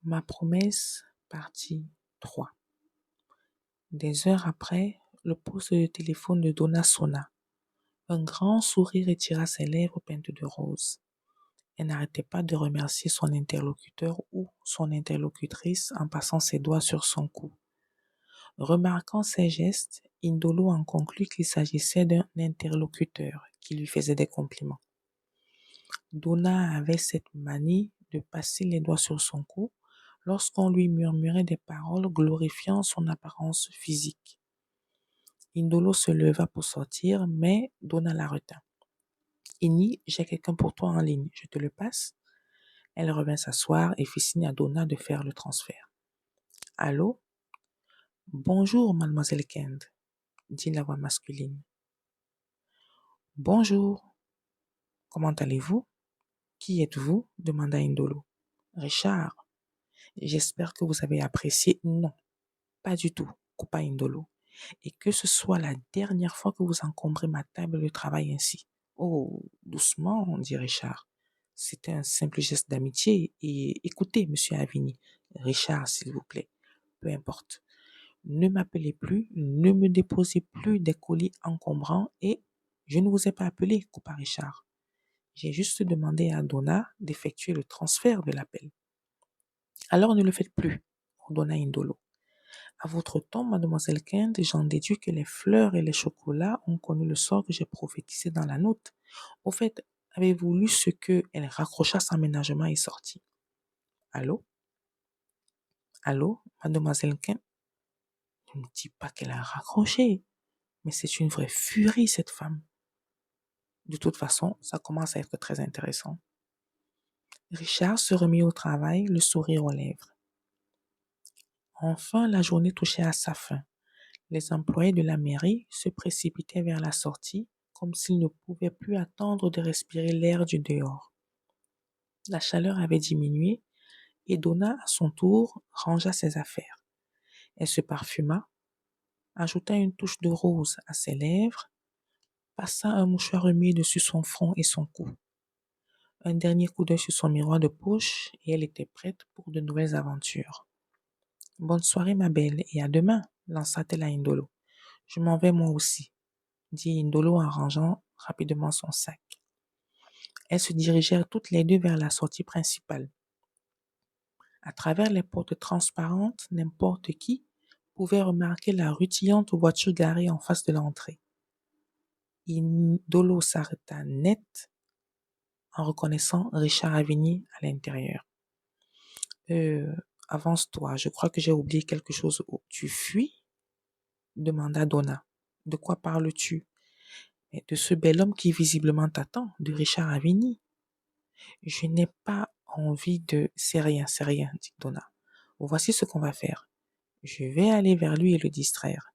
Ma promesse, partie 3. Des heures après, le poste de téléphone de Donna sonna. Un grand sourire étira ses lèvres peintes de rose. Elle n'arrêtait pas de remercier son interlocuteur ou son interlocutrice en passant ses doigts sur son cou. Remarquant ses gestes, Indolo en conclut qu'il s'agissait d'un interlocuteur qui lui faisait des compliments. Donna avait cette manie de passer les doigts sur son cou lorsqu'on lui murmurait des paroles glorifiant son apparence physique. Indolo se leva pour sortir, mais Donna la retint. Inni, j'ai quelqu'un pour toi en ligne, je te le passe? Elle revint s'asseoir et fit signe à Donna de faire le transfert. Allô? Bonjour, mademoiselle Kend, dit la voix masculine. Bonjour, comment allez-vous? Qui êtes-vous? Demanda Indolo. Richard. J'espère que vous avez apprécié. Non, pas du tout, coupa Indolo. Et que ce soit la dernière fois que vous encombrez ma table de travail ainsi. Oh, doucement, dit Richard. C'était un simple geste d'amitié. Et écoutez, monsieur Avini, Richard, s'il vous plaît, peu importe. Ne m'appelez plus, ne me déposez plus des colis encombrants et je ne vous ai pas appelé, coupa Richard. J'ai juste demandé à Donna d'effectuer le transfert de l'appel. Alors ne le faites plus, ordonna Indolo. À votre tombe, mademoiselle Kent, j'en déduis que les fleurs et les chocolats ont connu le sort que j'ai prophétisé dans la note. Au fait, avez-vous lu ce que elle raccrocha son ménagement et sortit? Allô? Allô, mademoiselle Kent? Ne me dis pas qu'elle a raccroché. Mais c'est une vraie furie, cette femme. De toute façon, ça commence à être très intéressant. Richard se remit au travail, le sourire aux lèvres. Enfin, la journée touchait à sa fin. Les employés de la mairie se précipitaient vers la sortie comme s'ils ne pouvaient plus attendre de respirer l'air du dehors. La chaleur avait diminué et Donna, à son tour, rangea ses affaires. Elle se parfuma, ajouta une touche de rose à ses lèvres, passa un mouchoir humide dessus son front et son cou. Un dernier coup d'œil sur son miroir de poche et elle était prête pour de nouvelles aventures. Bonne soirée, ma belle, et à demain, lança-t-elle à Indolo. Je m'en vais moi aussi, dit Indolo en rangeant rapidement son sac. Elles se dirigèrent toutes les deux vers la sortie principale. À travers les portes transparentes, n'importe qui pouvait remarquer la rutilante voiture garée en face de l'entrée. Indolo s'arrêta net en reconnaissant Richard Avigny à l'intérieur. Avance-toi, je crois que j'ai oublié quelque chose. Oh, tu fuis? Demanda Donna. De quoi parles-tu? De ce bel homme qui visiblement t'attend, de Richard Avigny. Je n'ai pas envie de... C'est rien, dit Donna. Voici ce qu'on va faire. Je vais aller vers lui et le distraire.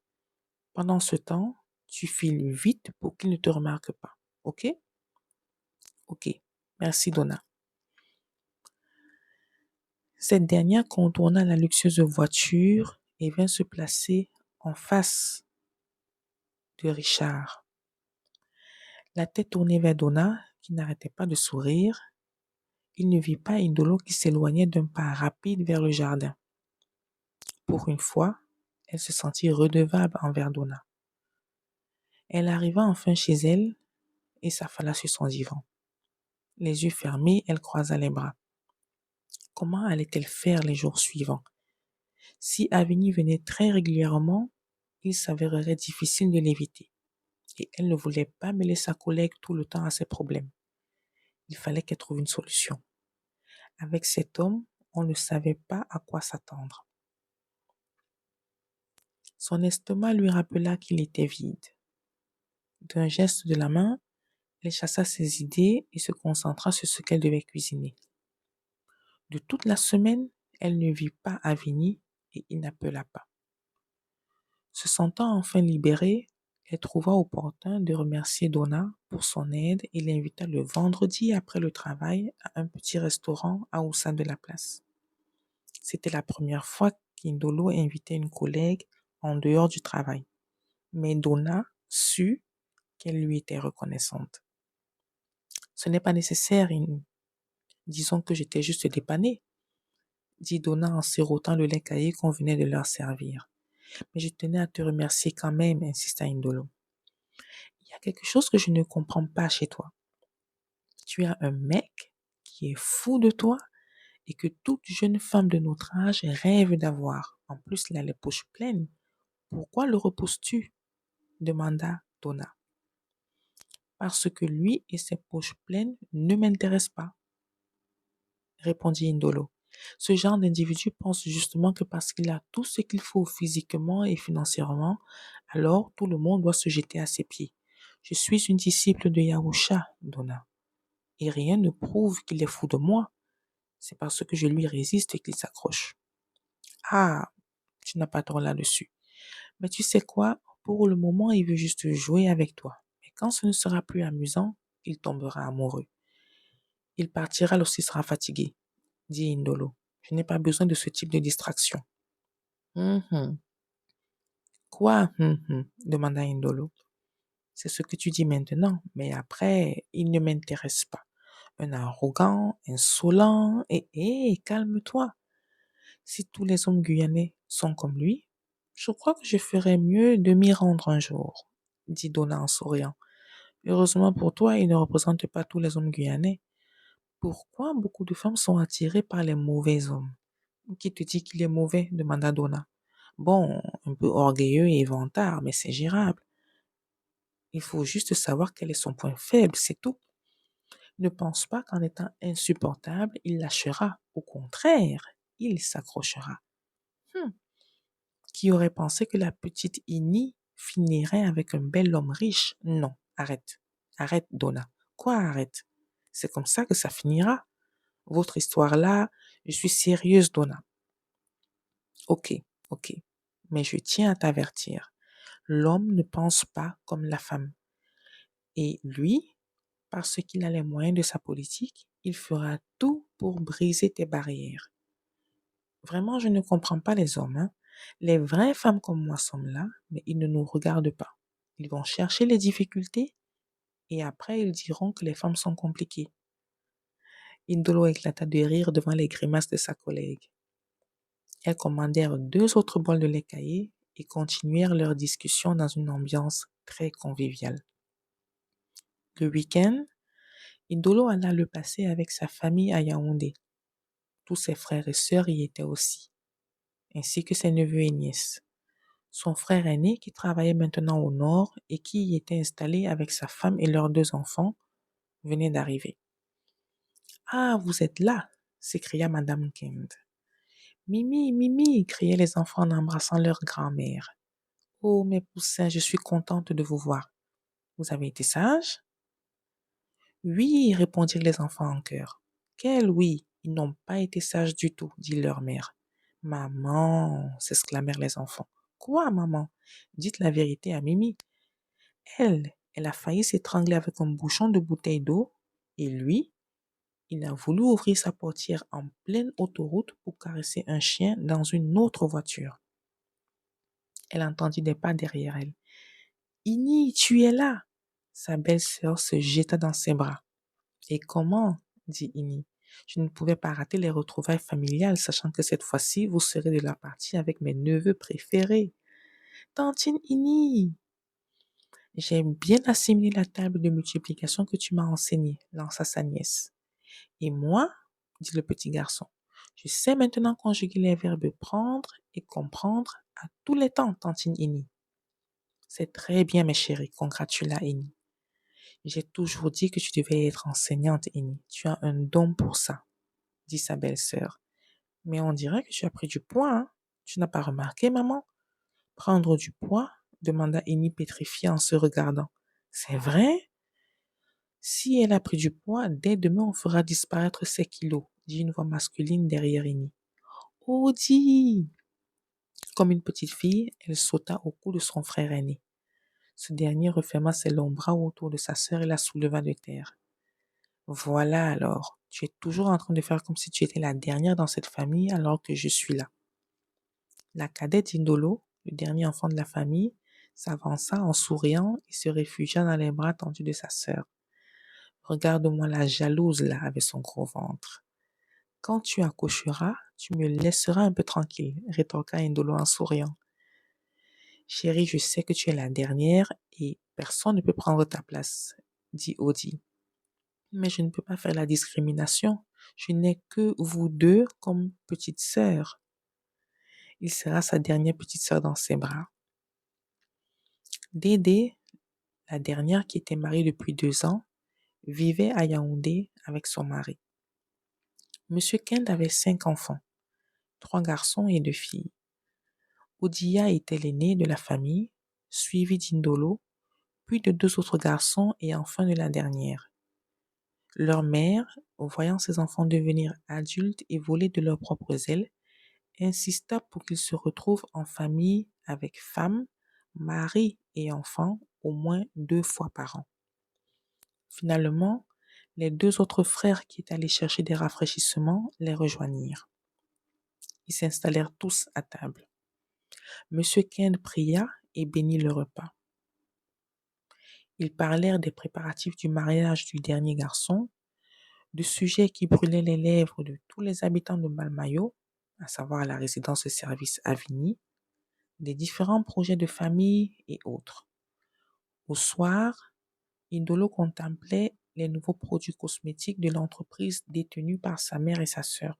Pendant ce temps, tu files vite pour qu'il ne te remarque pas. Ok? Ok. Merci, Donna. Cette dernière contourna la luxueuse voiture et vint se placer en face de Richard. La tête tournée vers Donna, qui n'arrêtait pas de sourire, il ne vit pas Indolo qui s'éloignait d'un pas rapide vers le jardin. Pour une fois, elle se sentit redevable envers Donna. Elle arriva enfin chez elle et s'affala sur son divan. Les yeux fermés, elle croisa les bras. Comment allait-elle faire les jours suivants? Si Avigny venait très régulièrement, il s'avérerait difficile de l'éviter. Et elle ne voulait pas mêler sa collègue tout le temps à ses problèmes. Il fallait qu'elle trouve une solution. Avec cet homme, on ne savait pas à quoi s'attendre. Son estomac lui rappela qu'il était vide. D'un geste de la main, elle chassa ses idées et se concentra sur ce qu'elle devait cuisiner. De toute la semaine, elle ne vit pas Avigny et il n'appela pas. Se sentant enfin libérée, elle trouva opportun de remercier Donna pour son aide et l'invita le vendredi après le travail à un petit restaurant au sein de la place. C'était la première fois qu'Indolo invitait une collègue en dehors du travail, mais Donna sut qu'elle lui était reconnaissante. Ce n'est pas nécessaire, disons que j'étais juste dépannée. dit Donna en sirotant le lait caillé qu'on venait de leur servir. Mais je tenais à te remercier quand même, insista Indolo. Il y a quelque chose que je ne comprends pas chez toi. Tu as un mec qui est fou de toi et que toute jeune femme de notre âge rêve d'avoir. En plus, il a les poches pleines. Pourquoi le repousses-tu? Demanda Donna. Parce que lui et ses poches pleines ne m'intéressent pas, répondit Indolo. Ce genre d'individu pense justement que parce qu'il a tout ce qu'il faut physiquement et financièrement, alors tout le monde doit se jeter à ses pieds. Je suis une disciple de Yahusha, Donna, et rien ne prouve qu'il est fou de moi. C'est parce que je lui résiste qu'il s'accroche. Ah, tu n'as pas tort là-dessus. Mais tu sais quoi? Pour le moment, il veut juste jouer avec toi. Mais quand ce ne sera plus amusant, il tombera amoureux. Il partira lorsqu'il sera fatigué, dit Indolo. Je n'ai pas besoin de ce type de distraction. Mhm. Quoi? Demanda Indolo. C'est ce que tu dis maintenant, mais après, il ne m'intéresse pas. Un arrogant, insolent, calme-toi. Si tous les hommes guyanais sont comme lui, je crois que je ferais mieux de m'y rendre un jour, dit Donna en souriant. Heureusement pour toi, il ne représente pas tous les hommes guyanais. Pourquoi beaucoup de femmes sont attirées par les mauvais hommes? Qui te dit qu'il est mauvais? Demanda Donna. Bon, un peu orgueilleux et vantard, mais c'est gérable. Il faut juste savoir quel est son point faible, c'est tout. Ne pense pas qu'en étant insupportable, il lâchera. Au contraire, il s'accrochera. Qui aurait pensé que la petite Innie finirait avec un bel homme riche? Non, arrête. Arrête, Donna. Quoi, arrête? C'est comme ça que ça finira. Votre histoire là, je suis sérieuse, Donna. Ok, ok. Mais je tiens à t'avertir. L'homme ne pense pas comme la femme. Et lui, parce qu'il a les moyens de sa politique, il fera tout pour briser tes barrières. Vraiment, je ne comprends pas les hommes, hein. Les vraies femmes comme moi sont là, mais ils ne nous regardent pas. Ils vont chercher les difficultés et après ils diront que les femmes sont compliquées. Indolo éclata de rire devant les grimaces de sa collègue. Elles commandèrent 2 autres bols de lait caillé et continuèrent leur discussion dans une ambiance très conviviale. Le week-end, Indolo alla le passer avec sa famille à Yaoundé. Tous ses frères et sœurs y étaient aussi, ainsi que ses neveux et nièces. Son frère aîné, qui travaillait maintenant au nord et qui y était installé avec sa femme et leurs 2 enfants, venait d'arriver. Ah, vous êtes là, s'écria Madame Kent. Mimi, Mimi, criaient les enfants en embrassant leur grand-mère. Oh, mes poussins, je suis contente de vous voir. Vous avez été sages? Oui, répondirent les enfants en chœur. Quel oui, ils n'ont pas été sages du tout, dit leur mère. Maman, s'exclamèrent les enfants. Quoi, maman? Dites la vérité à Mimi. Elle a failli s'étrangler avec un bouchon de bouteille d'eau, et lui, il a voulu ouvrir sa portière en pleine autoroute pour caresser un chien dans une autre voiture. Elle entendit des pas derrière elle. Ini, tu es là! Sa belle-sœur se jeta dans ses bras. Et comment? Dit Ini. Je ne pouvais pas rater les retrouvailles familiales, sachant que cette fois-ci, vous serez de la partie avec mes neveux préférés. Tantine Ini! J'ai bien assimilé la table de multiplication que tu m'as enseignée, lança sa nièce. Et moi, dit le petit garçon, je sais maintenant conjuguer les verbes prendre et comprendre à tous les temps, tantine Ini. C'est très bien, mes chéris, congratula Ini. J'ai toujours dit que tu devais être enseignante, Ini. Tu as un don pour ça, dit sa belle-sœur. Mais on dirait que tu as pris du poids, hein? Tu n'as pas remarqué, maman? Prendre du poids? Demanda Ini pétrifiée en se regardant. C'est vrai? Si elle a pris du poids, dès demain on fera disparaître ses kilos, dit une voix masculine derrière Ini. Oh, dis! Comme une petite fille, elle sauta au cou de son frère aîné. Ce dernier referma ses longs bras autour de sa sœur et la souleva de terre. Voilà alors, tu es toujours en train de faire comme si tu étais la dernière dans cette famille alors que je suis là. La cadette Indolo, le dernier enfant de la famille, s'avança en souriant et se réfugia dans les bras tendus de sa sœur. Regarde-moi la jalouse là avec son gros ventre. Quand tu accoucheras, tu me laisseras un peu tranquille, rétorqua Indolo en souriant. Chérie, je sais que tu es la dernière et personne ne peut prendre ta place, dit Audie. Mais je ne peux pas faire la discrimination. Je n'ai que vous deux comme petite sœur. Il serra sa dernière petite sœur dans ses bras. Dédé, la dernière qui était mariée depuis 2 ans, vivait à Yaoundé avec son mari. Monsieur Kend avait 5 enfants, 3 garçons et 2 filles. Oudia était l'aîné de la famille, suivi d'Indolo, puis de 2 autres garçons et enfin de la dernière. Leur mère, voyant ses enfants devenir adultes et voler de leurs propres ailes, insista pour qu'ils se retrouvent en famille avec femme, mari et enfants au moins 2 fois par an. Finalement, les 2 autres frères qui étaient allés chercher des rafraîchissements les rejoignirent. Ils s'installèrent tous à table. Monsieur Kend pria et bénit le repas. Ils parlèrent des préparatifs du mariage du dernier garçon, de sujets qui brûlaient les lèvres de tous les habitants de Malmayo, à savoir la résidence de service Avigny, des différents projets de famille et autres. Au soir, Indolo contemplait les nouveaux produits cosmétiques de l'entreprise détenue par sa mère et sa sœur.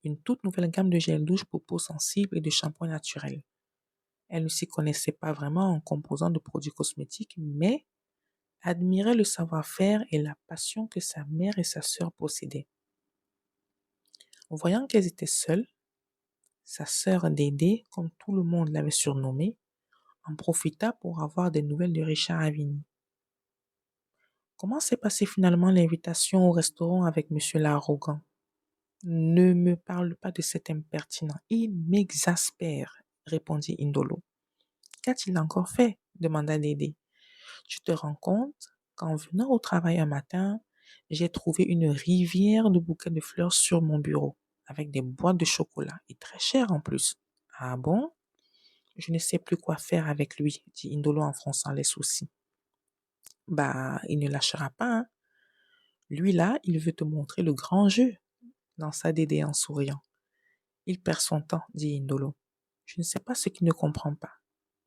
Une toute nouvelle gamme de gel douche pour peau sensible et de shampoing naturel. Elle ne s'y connaissait pas vraiment en composant de produits cosmétiques, mais admirait le savoir-faire et la passion que sa mère et sa sœur possédaient. Voyant qu'elles étaient seules, sa sœur Dédé, comme tout le monde l'avait surnommée, en profita pour avoir des nouvelles de Richard Avigny. Comment s'est passée finalement l'invitation au restaurant avec Monsieur l'arrogant? Ne me parle pas de cet impertinent. Il m'exaspère, répondit Indolo. Qu'a-t-il encore fait? Demanda Dédé. Tu te rends compte qu'en venant au travail un matin, j'ai trouvé une rivière de bouquets de fleurs sur mon bureau, avec des boîtes de chocolat, et très cher en plus. Ah bon? Je ne sais plus quoi faire avec lui, dit Indolo en fronçant les sourcils. Bah, il ne lâchera pas, hein. Lui là, il veut te montrer le grand jeu, lança Dédé en souriant. Il perd son temps, dit Indolo. Je ne sais pas ce qu'il ne comprend pas.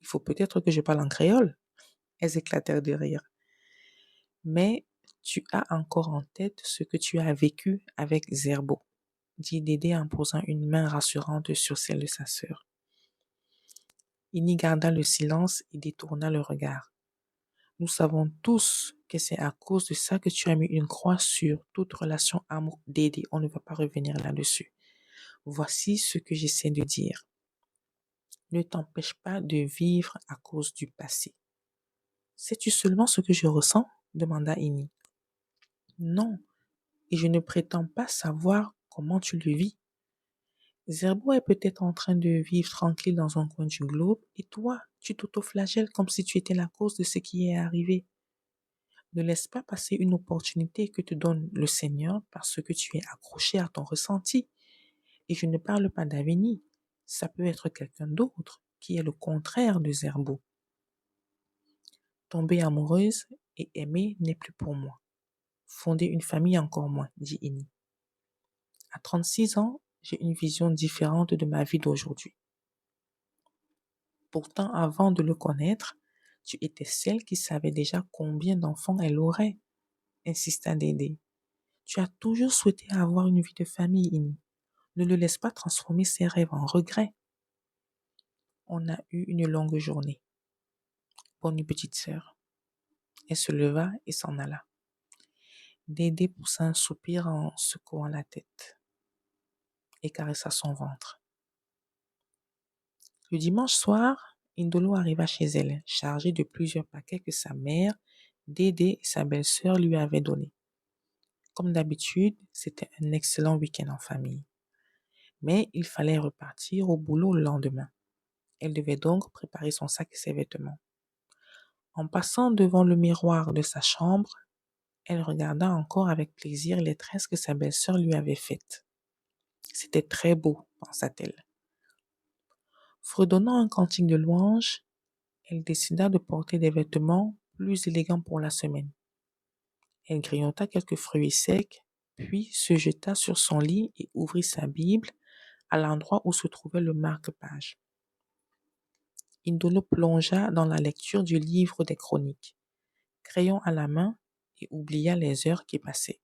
Il faut peut-être que je parle en créole. Elles éclatèrent de rire. Mais tu as encore en tête ce que tu as vécu avec Zerbo, dit Dédé en posant une main rassurante sur celle de sa sœur. Il y garda le silence et détourna le regard. Nous savons tous que c'est à cause de ça que tu as mis une croix sur toute relation amour Dédé. On ne va pas revenir là-dessus. Voici ce que j'essaie de dire. Ne t'empêche pas de vivre à cause du passé. Sais-tu seulement ce que je ressens? Demanda Ini. Non, et je ne prétends pas savoir comment tu le vis. Zerbo est peut-être en train de vivre tranquille dans un coin du globe, et toi, tu t'autoflagelles comme si tu étais la cause de ce qui est arrivé. Ne laisse pas passer une opportunité que te donne le Seigneur parce que tu es accroché à ton ressenti. Et je ne parle pas d'Aveni, ça peut être quelqu'un d'autre qui est le contraire de Zerbo. Tomber amoureuse et aimer n'est plus pour moi. Fonder une famille encore moins, dit Ini. À 36 ans, j'ai une vision différente de ma vie d'aujourd'hui. Pourtant, avant de le connaître, tu étais celle qui savait déjà combien d'enfants elle aurait, insista Dédé. Tu as toujours souhaité avoir une vie de famille, Ini. Ne le laisse pas transformer ses rêves en regrets. On a eu une longue journée. Bonne nuit, petite sœur. Elle se leva et s'en alla. Dédé poussa un soupir en secouant la tête et caressa son ventre. Le dimanche soir, Indolo arriva chez elle, chargée de plusieurs paquets que sa mère, Dédé et sa belle-sœur lui avaient donnés. Comme d'habitude, c'était un excellent week-end en famille. Mais il fallait repartir au boulot le lendemain. Elle devait donc préparer son sac et ses vêtements. En passant devant le miroir de sa chambre, elle regarda encore avec plaisir les tresses que sa belle-sœur lui avait faites. C'était très beau, pensa-t-elle. Fredonnant un cantique de louange, elle décida de porter des vêtements plus élégants pour la semaine. Elle grignota quelques fruits secs, puis se jeta sur son lit et ouvrit sa Bible à l'endroit où se trouvait le marque-page. Indolo plongea dans la lecture du livre des chroniques, crayon à la main, et oublia les heures qui passaient.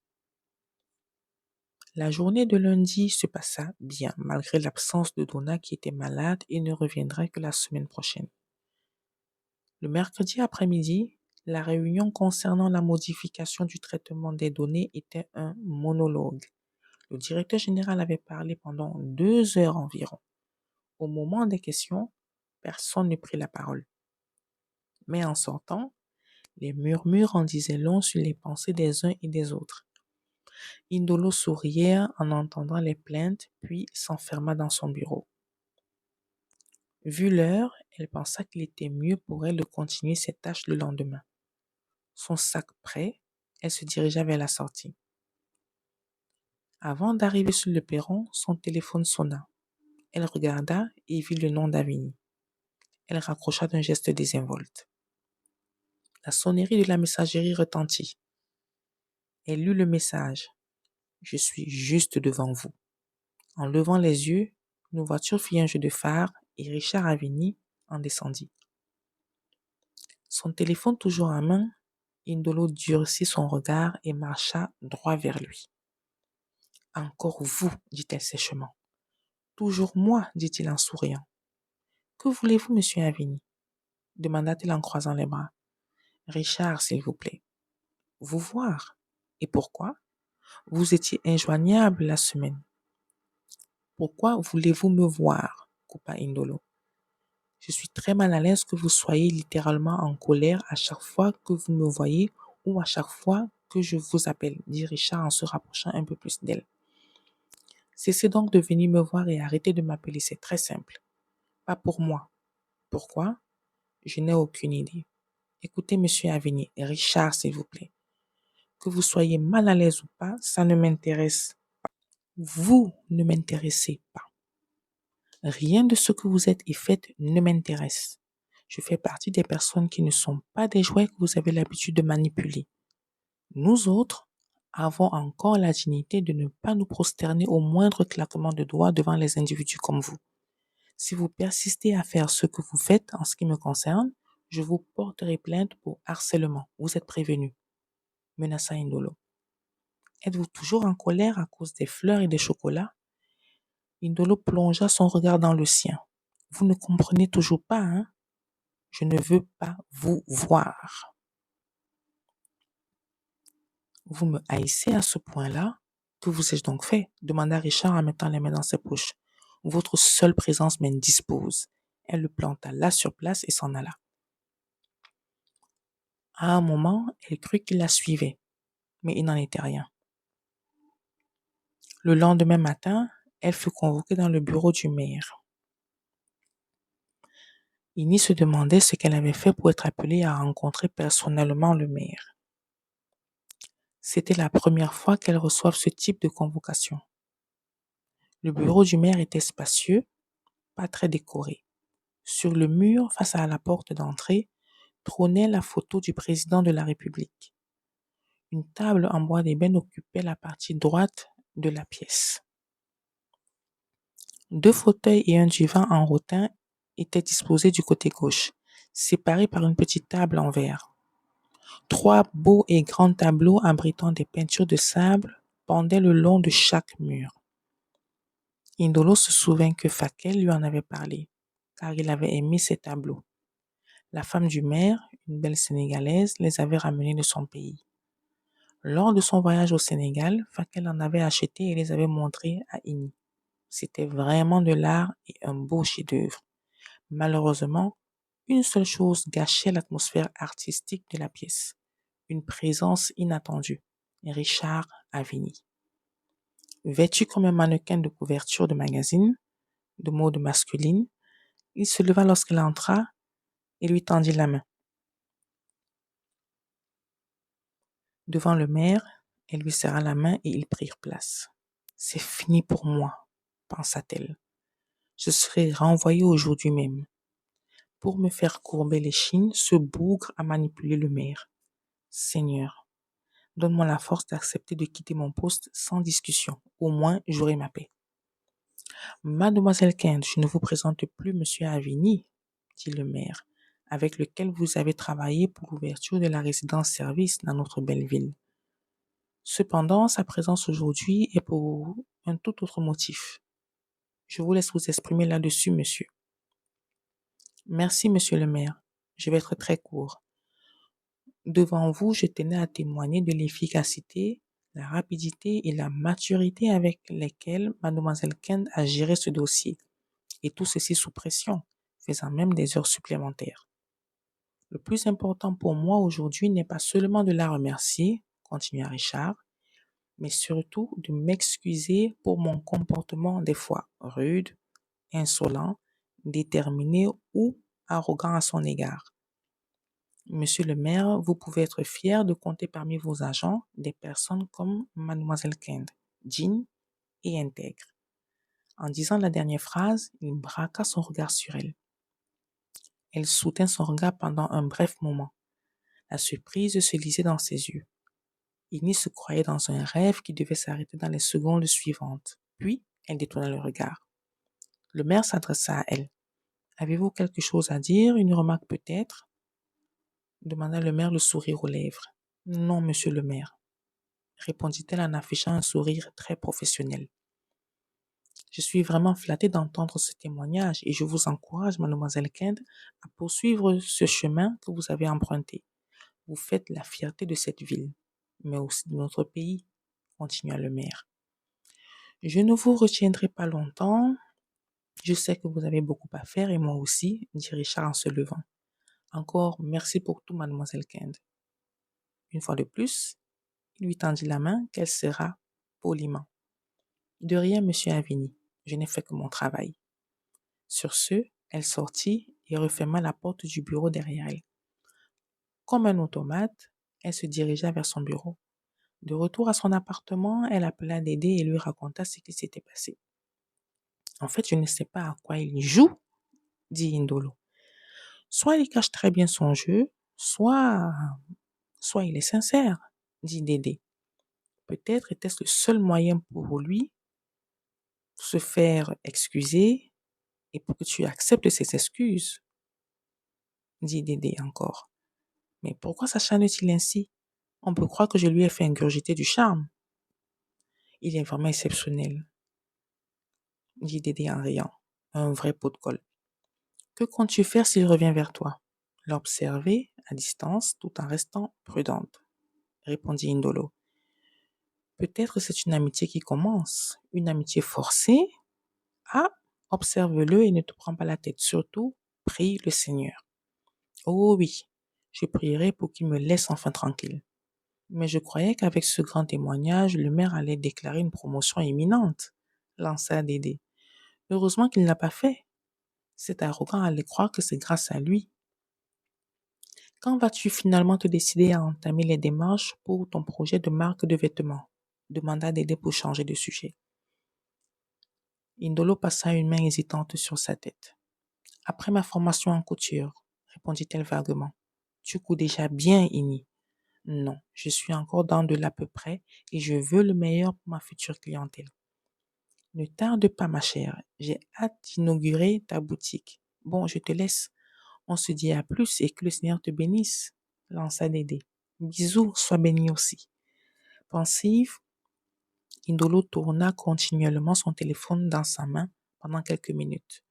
La journée de lundi se passa bien, malgré l'absence de Donna qui était malade et ne reviendrait que la semaine prochaine. Le mercredi après-midi, la réunion concernant la modification du traitement des données était un monologue. Le directeur général avait parlé pendant 2 heures environ. Au moment des questions, personne ne prit la parole. Mais en sortant, les murmures en disaient long sur les pensées des uns et des autres. Indolo souriait en entendant les plaintes, puis s'enferma dans son bureau. Vu l'heure, elle pensa qu'il était mieux pour elle de continuer ses tâches le lendemain. Son sac prêt, elle se dirigea vers la sortie. Avant d'arriver sur le perron, son téléphone sonna. Elle regarda et vit le nom d'Avini. Elle raccrocha d'un geste désinvolte. La sonnerie de la messagerie retentit. Elle lut le message. « Je suis juste devant vous. » En levant les yeux, une voiture fit un jeu de phare et Richard Avini en descendit. Son téléphone toujours en main, Indolo durcit son regard et marcha droit vers lui. « Encore vous, dit-elle sèchement. « Toujours moi, dit-il en souriant. « Que voulez-vous, monsieur Avini ?» demanda-t-elle en croisant les bras. « Richard, s'il vous plaît. »« Vous voir. Et pourquoi ? Vous étiez injoignable la semaine. »« Pourquoi voulez-vous me voir ?» coupa Indolo. « Je suis très mal à l'aise que vous soyez littéralement en colère à chaque fois que vous me voyez ou à chaque fois que je vous appelle, dit Richard en se rapprochant un peu plus d'elle. Cessez donc de venir me voir et arrêtez de m'appeler, c'est très simple. Pas pour moi. Pourquoi ? Je n'ai aucune idée. Écoutez, monsieur Avini, et Richard, s'il vous plaît. Que vous soyez mal à l'aise ou pas, ça ne m'intéresse pas. Vous ne m'intéressez pas. Rien de ce que vous êtes et faites ne m'intéresse. Je fais partie des personnes qui ne sont pas des jouets que vous avez l'habitude de manipuler. Nous autres avons encore la dignité de ne pas nous prosterner au moindre claquement de doigts devant les individus comme vous. Si vous persistez à faire ce que vous faites en ce qui me concerne, je vous porterai plainte pour harcèlement. Vous êtes prévenu. Menaça Indolo. Êtes-vous toujours en colère à cause des fleurs et des chocolats? Indolo plongea son regard dans le sien. Vous ne comprenez toujours pas, hein? Je ne veux pas vous voir. Vous me haïssez à ce point-là? Que vous ai-je donc fait? Demanda Richard en mettant les mains dans ses poches. Votre seule présence m'indispose. Elle le planta là sur place et s'en alla. À un moment, elle crut qu'il la suivait, mais il n'en était rien. Le lendemain matin, elle fut convoquée dans le bureau du maire. Ini se demandait ce qu'elle avait fait pour être appelée à rencontrer personnellement le maire. C'était la première fois qu'elle reçoive ce type de convocation. Le bureau du maire était spacieux, pas très décoré. Sur le mur, face à la porte d'entrée, trônait la photo du président de la République. Une table en bois d'ébène occupait la partie droite de la pièce. 2 fauteuils et un divan en rotin étaient disposés du côté gauche, séparés par une petite table en verre. 3 beaux et grands tableaux abritant des peintures de sable pendaient le long de chaque mur. Indolo se souvint que Fakel lui en avait parlé, car il avait aimé ces tableaux. La femme du maire, une belle Sénégalaise, les avait ramenés de son pays. Lors de son voyage au Sénégal, Fakel en avait acheté et les avait montrés à Ini. C'était vraiment de l'art et un beau chef-d'œuvre. Malheureusement, une seule chose gâchait l'atmosphère artistique de la pièce. Une présence inattendue. Richard Avini. Vêtu comme un mannequin de couverture de magazine, de mode masculine, il se leva lorsqu'elle entra et lui tendit la main. Devant le maire, elle lui serra la main et ils prirent place. « C'est fini pour moi, pensa-t-elle. Je serai renvoyée aujourd'hui même. Pour me faire courber l'échine, ce bougre a manipulé le maire. Seigneur, Donne-moi la force d'accepter de quitter mon poste sans discussion. Au moins, j'aurai ma paix. Mademoiselle Kind, je ne vous présente plus Monsieur Avigny, dit le maire, avec lequel vous avez travaillé pour l'ouverture de la résidence-service dans notre belle ville. Cependant, sa présence aujourd'hui est pour un tout autre motif. Je vous laisse vous exprimer là-dessus, monsieur. Merci, monsieur le maire. Je vais être très court. Devant vous, je tenais à témoigner de l'efficacité, la rapidité et la maturité avec lesquelles mademoiselle Kent a géré ce dossier, et tout ceci sous pression, faisant même des heures supplémentaires. Le plus important pour moi aujourd'hui n'est pas seulement de la remercier, continua Richard, mais surtout de m'excuser pour mon comportement des fois rude, insolent, déterminé ou arrogant à son égard. Monsieur le maire, vous pouvez être fier de compter parmi vos agents des personnes comme mademoiselle Kind, digne et intègre. En disant la dernière phrase, il braqua son regard sur elle. Elle soutint son regard pendant un bref moment. La surprise se lisait dans ses yeux. Innie se croyait dans un rêve qui devait s'arrêter dans les secondes suivantes. Puis, elle détourna le regard. Le maire s'adressa à elle. Avez-vous quelque chose à dire, une remarque peut-être? Demanda le maire, le sourire aux lèvres. Non, monsieur le maire, répondit-elle en affichant un sourire très professionnel. Je suis vraiment flattée d'entendre ce témoignage et je vous encourage, mademoiselle Kind, à poursuivre ce chemin que vous avez emprunté. Vous faites la fierté de cette ville, mais aussi de notre pays, continua le maire. Je ne vous retiendrai pas longtemps. Je sais que vous avez beaucoup à faire et moi aussi, dit Richard en se levant. Encore merci pour tout, mademoiselle Kind. Une fois de plus, il lui tendit la main qu'elle serra poliment. De rien, monsieur Avigny, je n'ai fait que mon travail. Sur ce, elle sortit et referma la porte du bureau derrière elle. Comme un automate, elle se dirigea vers son bureau. De retour à son appartement, elle appela Dédé et lui raconta ce qui s'était passé. En fait, je ne sais pas à quoi il joue, dit Indolo. Soit il cache très bien son jeu, soit il est sincère, dit Dédé. Peut-être était-ce le seul moyen pour lui se faire excuser et pour que tu acceptes ses excuses, dit Dédé encore. Mais pourquoi s'acharne-t-il ainsi? On peut croire que je lui ai fait ingurgiter du charme. Il est vraiment exceptionnel, dit Dédé en riant. Un vrai pot de colle. Que comptes-tu faire s'il revient vers toi? L'observer à distance tout en restant prudente, répondit Indolo. Peut-être c'est une amitié qui commence, une amitié forcée. Ah, observe-le et ne te prends pas la tête. Surtout, prie le Seigneur. Oh oui, je prierai pour qu'il me laisse enfin tranquille. Mais je croyais qu'avec ce grand témoignage, le maire allait déclarer une promotion imminente, lança Dédé. Heureusement qu'il ne l'a pas fait. Cet arrogant allait croire que c'est grâce à lui. Quand vas-tu finalement te décider à entamer les démarches pour ton projet de marque de vêtements? Demanda Dédé pour changer de sujet. Indolo passa une main hésitante sur sa tête. Après ma formation en couture, répondit-elle vaguement. Tu couds déjà bien, Inni. Non, je suis encore dans de l'à peu près et je veux le meilleur pour ma future clientèle. Ne tarde pas, ma chère. J'ai hâte d'inaugurer ta boutique. Bon, je te laisse. On se dit à plus et que le Seigneur te bénisse, lança Dédé. Bisous, sois béni aussi. Pensive, Indolo tourna continuellement son téléphone dans sa main pendant quelques minutes.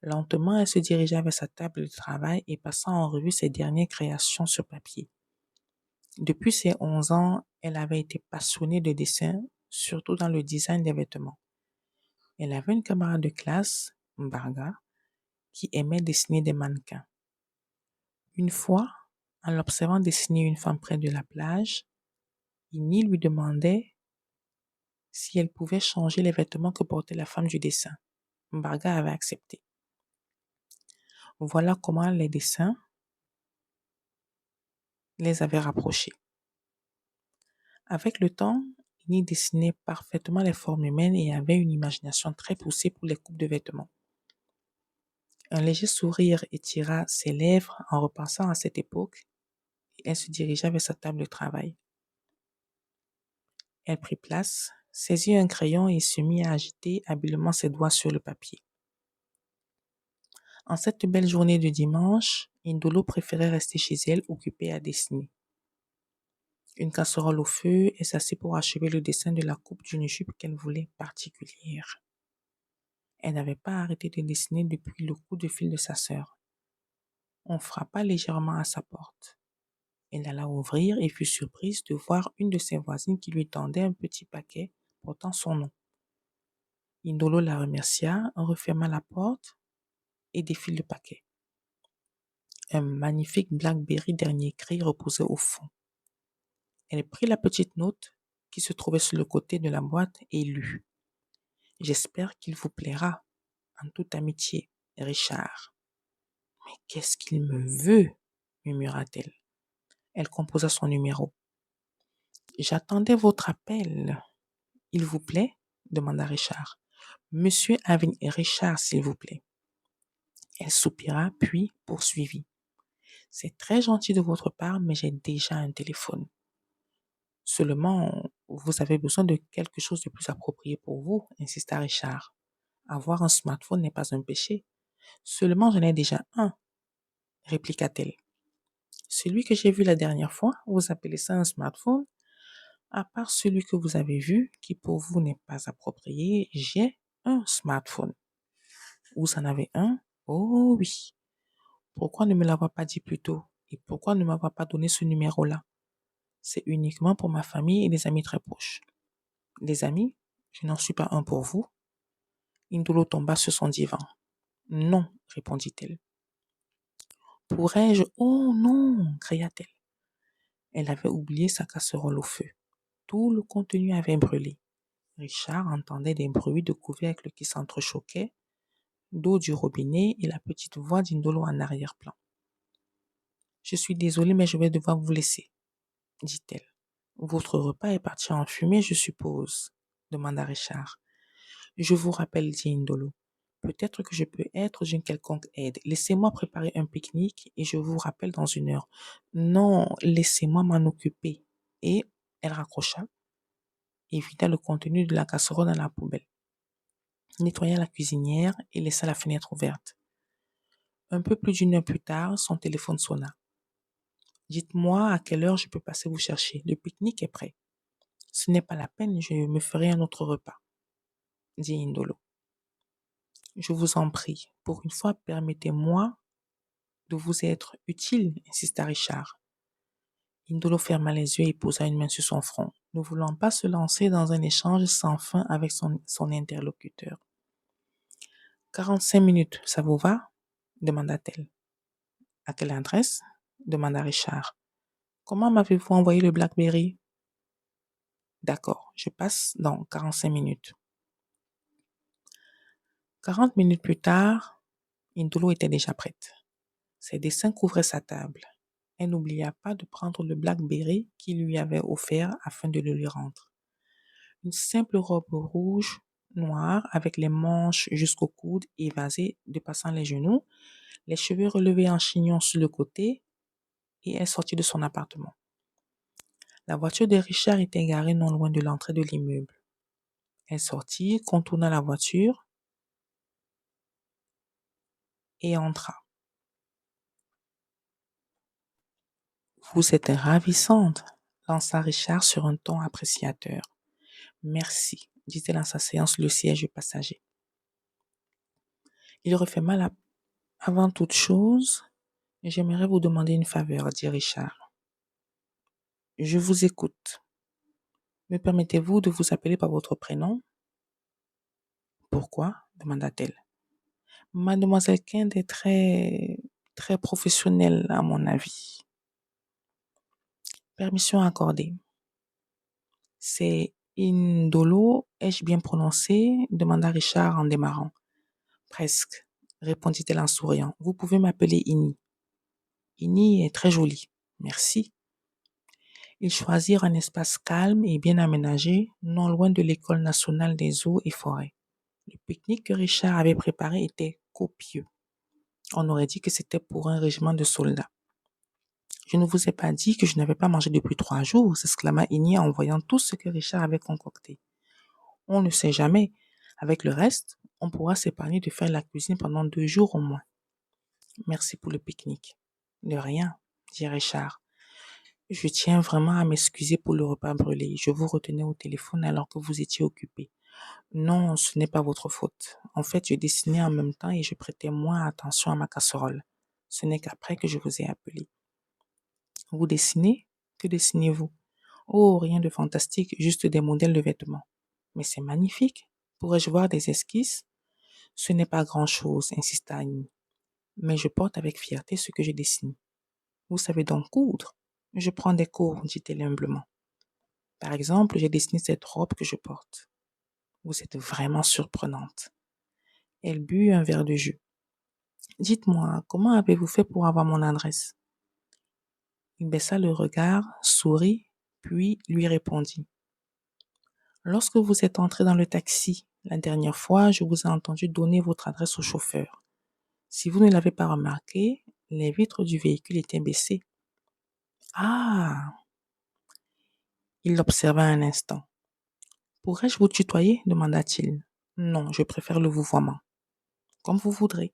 Lentement, elle se dirigea vers sa table de travail et passa en revue ses dernières créations sur papier. Depuis ses 11 ans, elle avait été passionnée de dessin, surtout dans le design des vêtements. Elle avait une camarade de classe, Mbarga, qui aimait dessiner des mannequins. Une fois, en l'observant dessiner une femme près de la plage, Inni lui demandait si elle pouvait changer les vêtements que portait la femme du dessin. Mbarga avait accepté. Voilà comment les dessins les avaient rapprochés. Avec le temps, Inni dessinait parfaitement les formes humaines et avait une imagination très poussée pour les coupes de vêtements. Un léger sourire étira ses lèvres en repensant à cette époque et elle se dirigea vers sa table de travail. Elle prit place, saisit un crayon et se mit à agiter habilement ses doigts sur le papier. En cette belle journée de dimanche, Indolo préférait rester chez elle, occupée à dessiner. Une casserole au feu, elle s'assit pour achever le dessin de la coupe d'une jupe qu'elle voulait particulière. Elle n'avait pas arrêté de dessiner depuis le coup de fil de sa sœur. On frappa légèrement à sa porte. Elle alla ouvrir et fut surprise de voir une de ses voisines qui lui tendait un petit paquet portant son nom. Indolo la remercia, referma la porte et défile le paquet. Un magnifique Blackberry dernier cri reposait au fond. Elle prit la petite note qui se trouvait sur le côté de la boîte et lut. « J'espère qu'il vous plaira, en toute amitié, Richard. »« Mais qu'est-ce qu'il me veut ?» murmura-t-elle. Elle composa son numéro. « J'attendais votre appel. Il vous plaît ?» demanda Richard. « Monsieur Avin Richard, s'il vous plaît. » Elle soupira, puis poursuivit. « C'est très gentil de votre part, mais j'ai déjà un téléphone. Seulement, vous avez besoin de quelque chose de plus approprié pour vous, insista Richard. Avoir un smartphone n'est pas un péché. Seulement, j'en ai déjà un, répliqua-t-elle. Celui que j'ai vu la dernière fois, vous appelez ça un smartphone? À part celui que vous avez vu, qui pour vous n'est pas approprié, j'ai un smartphone. Vous en avez un? Oh oui. Pourquoi ne me l'avoir pas dit plus tôt? Et pourquoi ne m'avoir pas donné ce numéro-là? C'est uniquement pour ma famille et des amis très proches. Des amis? Je n'en suis pas un pour vous. Indolo tomba sur son divan. Non, répondit-elle. Pourrais-je? Oh non, cria-t-elle. Elle avait oublié sa casserole au feu. Tout le contenu avait brûlé. Richard entendait des bruits de couvercles qui s'entrechoquaient, d'eau du robinet et la petite voix d'Indolo en arrière-plan. Je suis désolée, mais je vais devoir vous laisser, dit-elle. Votre repas est parti en fumée, je suppose, demanda Richard. Je vous rappelle, dit Indolo. Peut-être que je peux être d'une quelconque aide. Laissez-moi préparer un pique-nique et je vous rappelle dans 1 heure. Non, laissez-moi m'en occuper. Et elle raccrocha et vida le contenu de la casserole dans la poubelle, nettoya la cuisinière et laissa la fenêtre ouverte. Un peu plus d'1 heure plus tard, son téléphone sonna. Dites-moi à quelle heure je peux passer vous chercher. Le pique-nique est prêt. Ce n'est pas la peine, je me ferai un autre repas, dit Indolo. Je vous en prie, pour une fois, permettez-moi de vous être utile, insista Richard. Indolo ferma les yeux et posa une main sur son front, ne voulant pas se lancer dans un échange sans fin avec son interlocuteur. 45 minutes, ça vous va? Demanda-t-elle. À quelle adresse? Demanda Richard. Comment m'avez-vous envoyé le Blackberry? D'accord, je passe dans 45 minutes. 40 minutes plus tard, Indolo était déjà prête. Ses dessins couvraient sa table. Elle n'oublia pas de prendre le Blackberry qu'il lui avait offert afin de le lui rendre. Une simple robe rouge, noire, avec les manches jusqu'au coude évasées dépassant les genoux, les cheveux relevés en chignon sur le côté, et elle sortit de son appartement. La voiture de Richard était garée non loin de l'entrée de l'immeuble. Elle sortit, contourna la voiture et entra. « Vous êtes ravissante », lança Richard sur un ton appréciateur. « Merci », dit-elle en s'asseyant sur le siège du passager. Il referma la... « Avant toute chose, j'aimerais vous demander une faveur, dit Richard. Je vous écoute. Me permettez-vous de vous appeler par votre prénom? Pourquoi? Demanda-t-elle. Mademoiselle Kind est très professionnelle à mon avis. Permission accordée. C'est Indolo, ai-je bien prononcé? Demanda Richard en démarrant. Presque, répondit-elle en souriant. Vous pouvez m'appeler Ini. Ini est très jolie. Merci. Ils choisirent un espace calme et bien aménagé, non loin de l'École nationale des eaux et forêts. Le pique-nique que Richard avait préparé était copieux. On aurait dit que c'était pour un régiment de soldats. Je ne vous ai pas dit que je n'avais pas mangé depuis 3 jours, s'exclama Igny en voyant tout ce que Richard avait concocté. On ne sait jamais. Avec le reste, on pourra s'épargner de faire la cuisine pendant 2 jours au moins. Merci pour le pique-nique. De rien, dit Richard. Je tiens vraiment à m'excuser pour le repas brûlé. Je vous retenais au téléphone alors que vous étiez occupé. Non, ce n'est pas votre faute. En fait, je dessinais en même temps et je prêtais moins attention à ma casserole. Ce n'est qu'après que je vous ai appelé. Vous dessinez? Que dessinez-vous? Oh, rien de fantastique, juste des modèles de vêtements. Mais c'est magnifique. Pourrais-je voir des esquisses? Ce n'est pas grand-chose, insista Annie. Mais je porte avec fierté ce que je dessine. Vous savez donc coudre? Je prends des cours, dit-elle humblement. Par exemple, j'ai dessiné cette robe que je porte. Vous êtes vraiment surprenante. Elle but un verre de jus. Dites-moi, comment avez-vous fait pour avoir mon adresse? Il baissa le regard, sourit, puis lui répondit. Lorsque vous êtes entré dans le taxi, la dernière fois, je vous ai entendu donner votre adresse au chauffeur. Si vous ne l'avez pas remarqué, les vitres du véhicule étaient baissées. Ah! Il l'observa un instant. Pourrais-je vous tutoyer? Demanda-t-il. Non, je préfère le vouvoiement. Comme vous voudrez.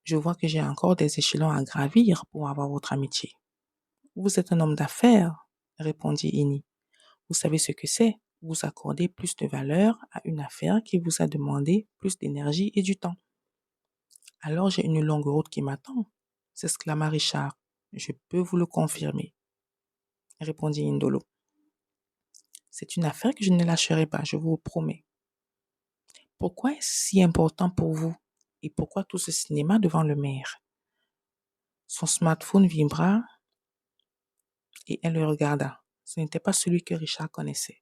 Je vois que j'ai encore des échelons à gravir pour avoir votre amitié. Vous êtes un homme d'affaires, répondit Innie. Vous savez ce que c'est? Vous accordez plus de valeur à une affaire qui vous a demandé plus d'énergie et du temps. Alors j'ai une longue route qui m'attend, s'exclama Richard. Je peux vous le confirmer, répondit Indolo. C'est une affaire que je ne lâcherai pas, je vous promets. Pourquoi est-ce si important pour vous? Et pourquoi tout ce cinéma devant le maire? Son smartphone vibra et elle le regarda. Ce n'était pas celui que Richard connaissait.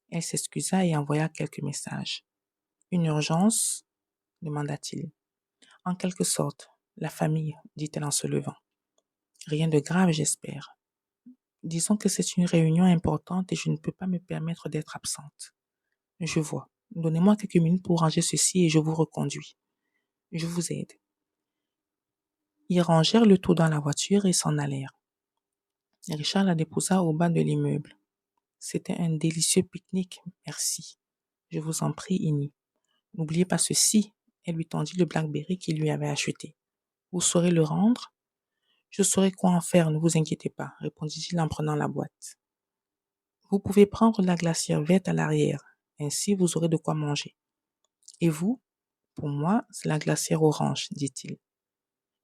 Elle s'excusa et envoya quelques messages. Une urgence? Demanda-t-il. En quelque sorte, la famille, dit-elle en se levant. Rien de grave, j'espère. Disons que c'est une réunion importante et je ne peux pas me permettre d'être absente. Je vois. Donnez-moi quelques minutes pour ranger ceci et je vous reconduis. Je vous aide. Ils rangèrent le tout dans la voiture et s'en allèrent. Richard la déposa au bas de l'immeuble. C'était un délicieux pique-nique, merci. Je vous en prie, Innie. N'oubliez pas ceci. Elle lui tendit le Blackberry qu'il lui avait acheté. Vous saurez le rendre? Je saurai quoi en faire, ne vous inquiétez pas, répondit-il en prenant la boîte. Vous pouvez prendre la glacière verte à l'arrière, ainsi vous aurez de quoi manger. Et vous? Pour moi, c'est la glacière orange, dit-il.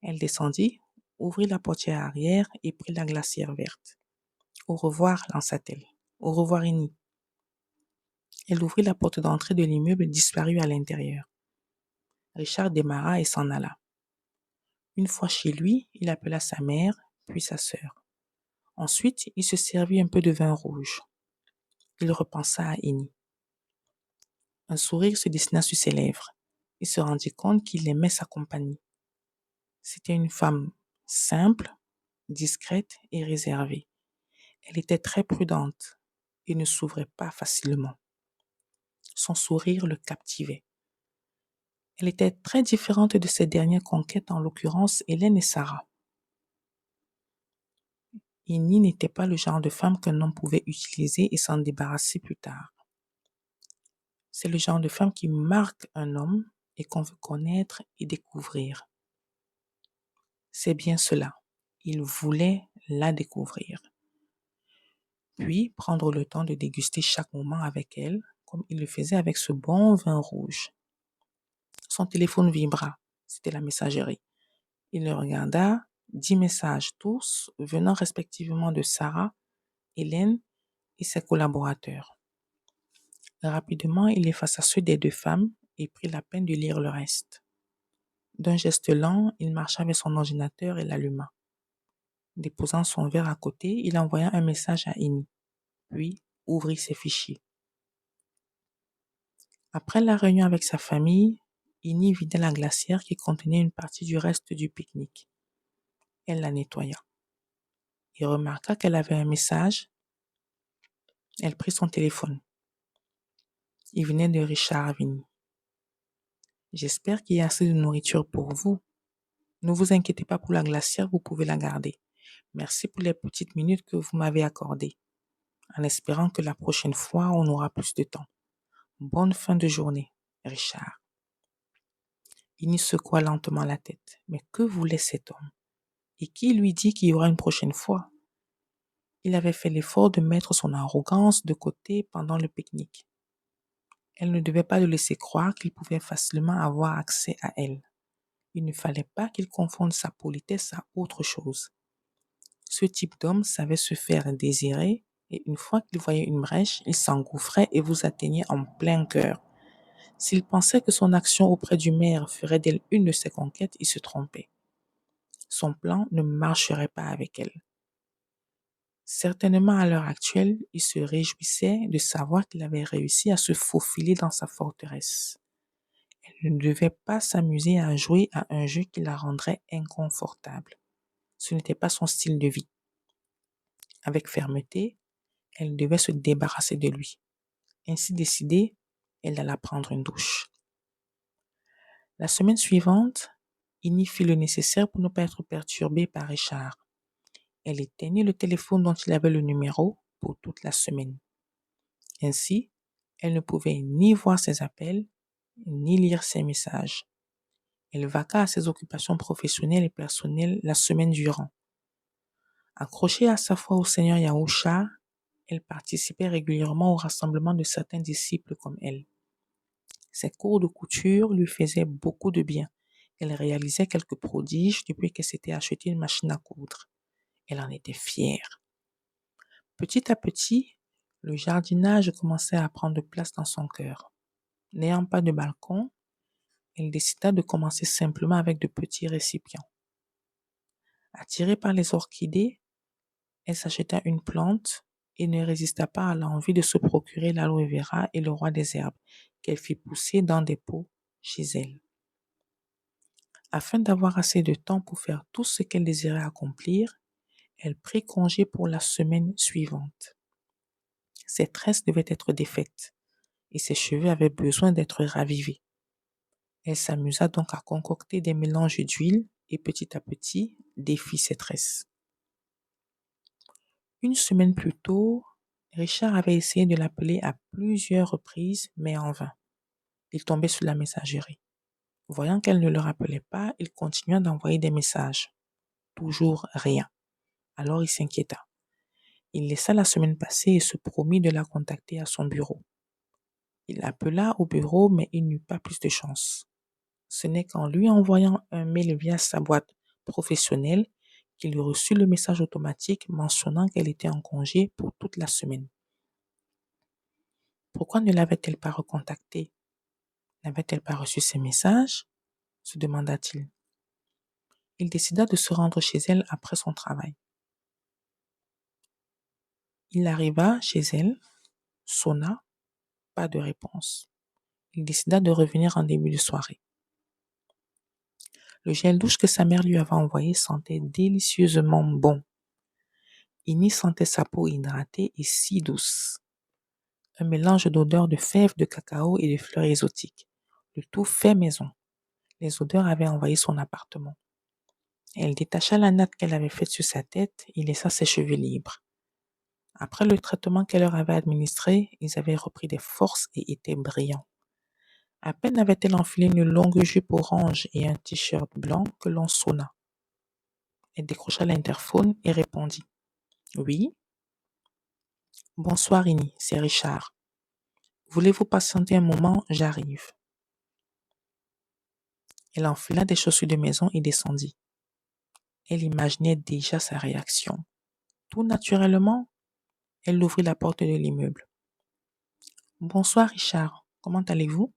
Elle descendit, ouvrit la portière arrière et prit la glacière verte. Au revoir, lança-t-elle. Au revoir, Innie. Elle ouvrit la porte d'entrée de l'immeuble et disparut à l'intérieur. Richard démarra et s'en alla. Une fois chez lui, il appela sa mère, puis sa sœur. Ensuite, il se servit un peu de vin rouge. Il repensa à Innie. Un sourire se dessina sur ses lèvres. Il se rendit compte qu'il aimait sa compagnie. C'était une femme simple, discrète et réservée. Elle était très prudente et ne s'ouvrait pas facilement. Son sourire le captivait. Elle était très différente de ses dernières conquêtes, en l'occurrence Hélène et Sarah. Innie n'était pas le genre de femme qu'un homme pouvait utiliser et s'en débarrasser plus tard. C'est le genre de femme qui marque un homme et qu'on veut connaître et découvrir. C'est bien cela. Il voulait la découvrir. Puis prendre le temps de déguster chaque moment avec elle, comme il le faisait avec ce bon vin rouge. Son téléphone vibra. C'était la messagerie. Il le regarda, 10 messages, tous venant respectivement de Sarah, Hélène et ses collaborateurs. Rapidement, il effaça ceux des 2 femmes et prit la peine de lire le reste. D'un geste lent, il marcha vers son ordinateur et l'alluma. Déposant son verre à côté, il envoya un message à Innie, puis ouvrit ses fichiers. Après la réunion avec sa famille, Innie vida la glacière qui contenait une partie du reste du pique-nique. Elle la nettoya. Il remarqua qu'elle avait un message. Elle prit son téléphone. Il venait de Richard Avigny. J'espère qu'il y a assez de nourriture pour vous. Ne vous inquiétez pas pour la glacière, vous pouvez la garder. Merci pour les petites minutes que vous m'avez accordées, en espérant que la prochaine fois, on aura plus de temps. Bonne fin de journée, Richard. Innie secoua lentement la tête. Mais que voulait cet homme? Et qui lui dit qu'il y aura une prochaine fois? Il avait fait l'effort de mettre son arrogance de côté pendant le pique-nique. Elle ne devait pas le laisser croire qu'il pouvait facilement avoir accès à elle. Il ne fallait pas qu'il confonde sa politesse à autre chose. Ce type d'homme savait se faire désirer et une fois qu'il voyait une brèche, il s'engouffrait et vous atteignait en plein cœur. S'il pensait que son action auprès du maire ferait d'elle une de ses conquêtes, il se trompait. Son plan ne marcherait pas avec elle. Certainement à l'heure actuelle, il se réjouissait de savoir qu'il avait réussi à se faufiler dans sa forteresse. Elle ne devait pas s'amuser à jouer à un jeu qui la rendrait inconfortable. Ce n'était pas son style de vie. Avec fermeté, elle devait se débarrasser de lui. Ainsi décidée, elle alla prendre une douche. La semaine suivante, Innie fit le nécessaire pour ne pas être perturbée par Richard. Elle éteignit le téléphone dont il avait le numéro pour toute la semaine. Ainsi, elle ne pouvait ni voir ses appels, ni lire ses messages. Elle vaqua à ses occupations professionnelles et personnelles la semaine durant. Accrochée à sa foi au Seigneur Yahusha, elle participait régulièrement au rassemblement de certains disciples comme elle. Ses cours de couture lui faisaient beaucoup de bien. Elle réalisait quelques prodiges depuis qu'elle s'était acheté une machine à coudre. Elle en était fière. Petit à petit, le jardinage commençait à prendre place dans son cœur. N'ayant pas de balcon, elle décida de commencer simplement avec de petits récipients. Attirée par les orchidées, elle s'acheta une plante et ne résista pas à l'envie de se procurer l'aloe vera et le roi des herbes qu'elle fit pousser dans des pots chez elle. Afin d'avoir assez de temps pour faire tout ce qu'elle désirait accomplir, elle prit congé pour la semaine suivante. Ses tresses devaient être défaites et ses cheveux avaient besoin d'être ravivés. Elle s'amusa donc à concocter des mélanges d'huile et petit à petit défit ses tresses. Une semaine plus tôt, Richard avait essayé de l'appeler à plusieurs reprises, mais en vain. Il tombait sur la messagerie. Voyant qu'elle ne le rappelait pas, il continua d'envoyer des messages. Toujours rien. Alors il s'inquiéta. Il laissa la semaine passer et se promit de la contacter à son bureau. Il appela au bureau, mais il n'eut pas plus de chance. Ce n'est qu'en lui envoyant un mail via sa boîte professionnelle qu'il reçut le message automatique mentionnant qu'elle était en congé pour toute la semaine. Pourquoi ne l'avait-elle pas recontacté? N'avait-elle pas reçu ses messages? Se demanda-t-il. Il décida de se rendre chez elle après son travail. Il arriva chez elle, sonna, pas de réponse. Il décida de revenir en début de soirée. Le gel douche que sa mère lui avait envoyé sentait délicieusement bon. Innie sentait sa peau hydratée et si douce. Un mélange d'odeurs de fèves de cacao et de fleurs exotiques. Le tout fait maison. Les odeurs avaient envahi son appartement. Elle détacha la natte qu'elle avait faite sur sa tête et laissa ses cheveux libres. Après le traitement qu'elle leur avait administré, ils avaient repris des forces et étaient brillants. À peine avait-elle enfilé une longue jupe orange et un t-shirt blanc que l'on sonna. Elle décrocha l'interphone et répondit. « Oui. Bonsoir, Innie, c'est Richard. Voulez-vous patienter un moment? J'arrive. » Elle enfila des chaussures de maison et descendit. Elle imaginait déjà sa réaction. Tout naturellement, elle ouvrit la porte de l'immeuble. « Bonsoir, Richard. Comment allez-vous? »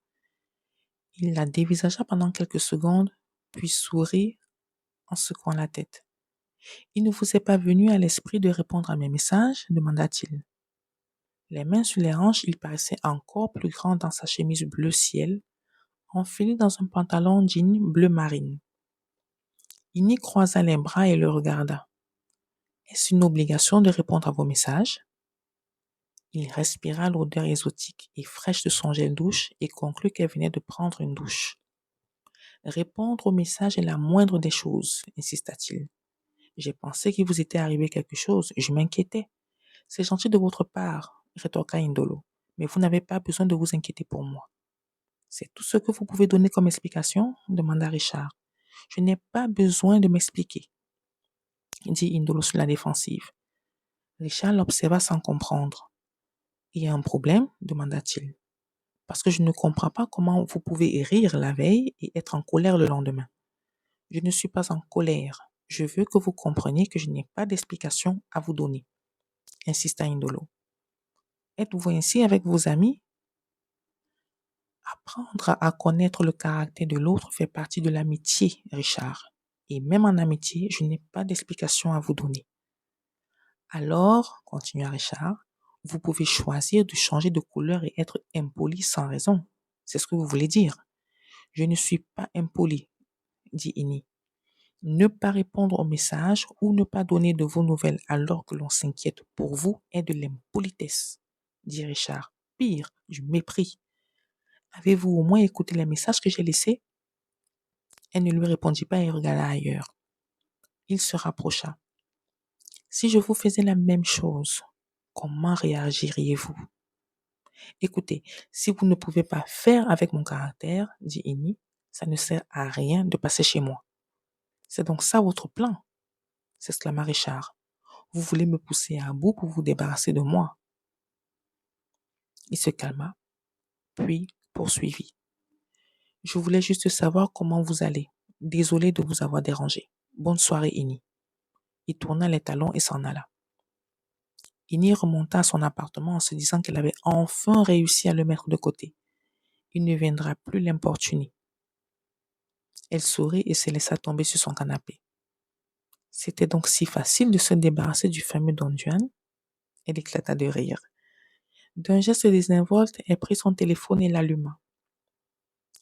Il la dévisagea pendant quelques secondes, puis sourit en secouant la tête. « Il ne vous est pas venu à l'esprit de répondre à mes messages? Demanda-t-il. Les mains sur les hanches, il paraissait encore plus grand dans sa chemise bleu ciel, enfilée dans un pantalon jean bleu marine. Innie croisa les bras et le regarda. « Est-ce une obligation de répondre à vos messages? » Il respira l'odeur exotique et fraîche de son gel douche et conclut qu'elle venait de prendre une douche. « Répondre aux messages est la moindre des choses, insista-t-il. J'ai pensé qu'il vous était arrivé quelque chose. Je m'inquiétais. C'est gentil de votre part, rétorqua Indolo. Mais vous n'avez pas besoin de vous inquiéter pour moi. C'est tout ce que vous pouvez donner comme explication? Demanda Richard. Je n'ai pas besoin de m'expliquer, dit Indolo sur la défensive. Richard l'observa sans comprendre. Il y a un problème? Demanda-t-il. Parce que je ne comprends pas comment vous pouvez rire la veille et être en colère le lendemain. Je ne suis pas en colère. Je veux que vous compreniez que je n'ai pas d'explication à vous donner, insista Indolo. Êtes-vous ainsi avec vos amis? Apprendre à connaître le caractère de l'autre fait partie de l'amitié, Richard. Et même en amitié, je n'ai pas d'explication à vous donner. Alors, continua Richard, vous pouvez choisir de changer de couleur et être impoli sans raison. C'est ce que vous voulez dire. Je ne suis pas impoli, dit Inny. Ne pas répondre aux messages ou ne pas donner de vos nouvelles alors que l'on s'inquiète pour vous est de l'impolitesse, dit Richard. Pire, du mépris. Avez-vous au moins écouté les messages que j'ai laissés? Elle ne lui répondit pas et regarda ailleurs. Il se rapprocha. Si je vous faisais la même chose, comment réagiriez-vous? Écoutez, si vous ne pouvez pas faire avec mon caractère, dit Inny, ça ne sert à rien de passer chez moi. C'est donc ça votre plan? S'exclama Richard. Vous voulez me pousser à bout pour vous débarrasser de moi? Il se calma, puis poursuivit. Je voulais juste savoir comment vous allez. Désolé de vous avoir dérangé. Bonne soirée, Inny. Il tourna les talons et s'en alla. Inny remonta à son appartement en se disant qu'elle avait enfin réussi à le mettre de côté. Il ne viendra plus l'importuner. Elle sourit et se laissa tomber sur son canapé. C'était donc si facile de se débarrasser du fameux Don Juan? Elle éclata de rire. D'un geste désinvolte, elle prit son téléphone et l'alluma.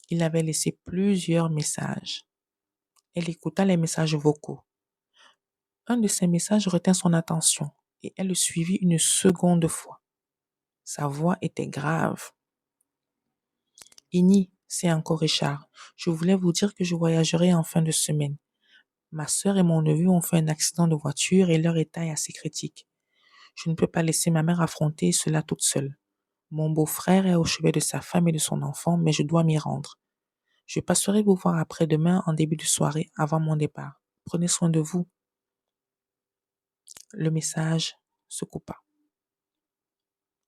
Il avait laissé plusieurs messages. Elle écouta les messages vocaux. Un de ces messages retint son attention et elle le suivit une seconde fois. Sa voix était grave. Inny, c'est encore Richard. Je voulais vous dire que je voyagerai en fin de semaine. Ma sœur et mon neveu ont fait un accident de voiture et leur état est assez critique. Je ne peux pas laisser ma mère affronter cela toute seule. Mon beau-frère est au chevet de sa femme et de son enfant, mais je dois m'y rendre. Je passerai vous voir après-demain en début de soirée avant mon départ. Prenez soin de vous. Le message se coupa.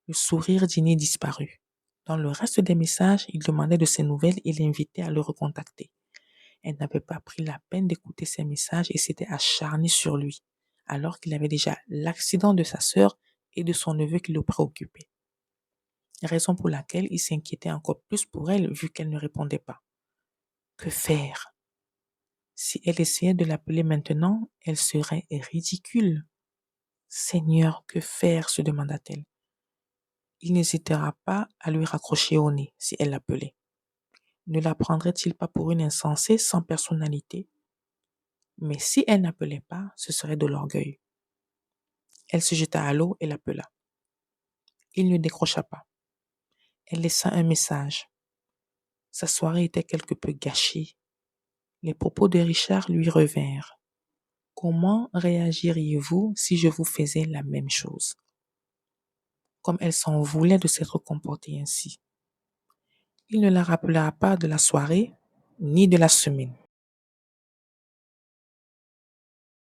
Le sourire d'Inny disparut. Dans le reste des messages, il demandait de ses nouvelles et l'invitait à le recontacter. Elle n'avait pas pris la peine d'écouter ses messages et s'était acharnée sur lui, alors qu'il avait déjà l'accident de sa sœur et de son neveu qui le préoccupaient. Raison pour laquelle il s'inquiétait encore plus pour elle vu qu'elle ne répondait pas. Que faire? Si elle essayait de l'appeler maintenant, elle serait ridicule. Seigneur, que faire? Se demanda-t-elle. Il n'hésitera pas à lui raccrocher au nez si elle l'appelait. Ne la prendrait-il pas pour une insensée sans personnalité? Mais si elle n'appelait pas, ce serait de l'orgueil. Elle se jeta à l'eau et l'appela. Il ne décrocha pas. Elle laissa un message. Sa soirée était quelque peu gâchée. Les propos de Richard lui revinrent. Comment réagiriez-vous si je vous faisais la même chose? Comme elle s'en voulait de s'être comportée ainsi. Il ne la rappela pas de la soirée ni de la semaine.